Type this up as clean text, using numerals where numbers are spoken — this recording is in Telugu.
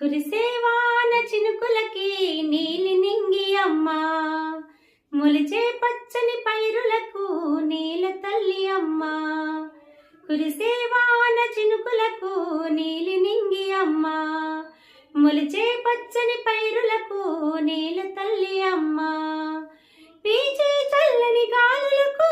కురిసేవాన చినుకులకి నీలి నింగి అమ్మా, మొలిచే పచ్చని పైరులకు నీల తల్లి అమ్మా. కురిసేవాన చినుకులకు నీలి నింగి అమ్మా, మొలిచే పచ్చని పైరులకు నీల తల్లి అమ్మా. పీచే చల్లని గాలులకు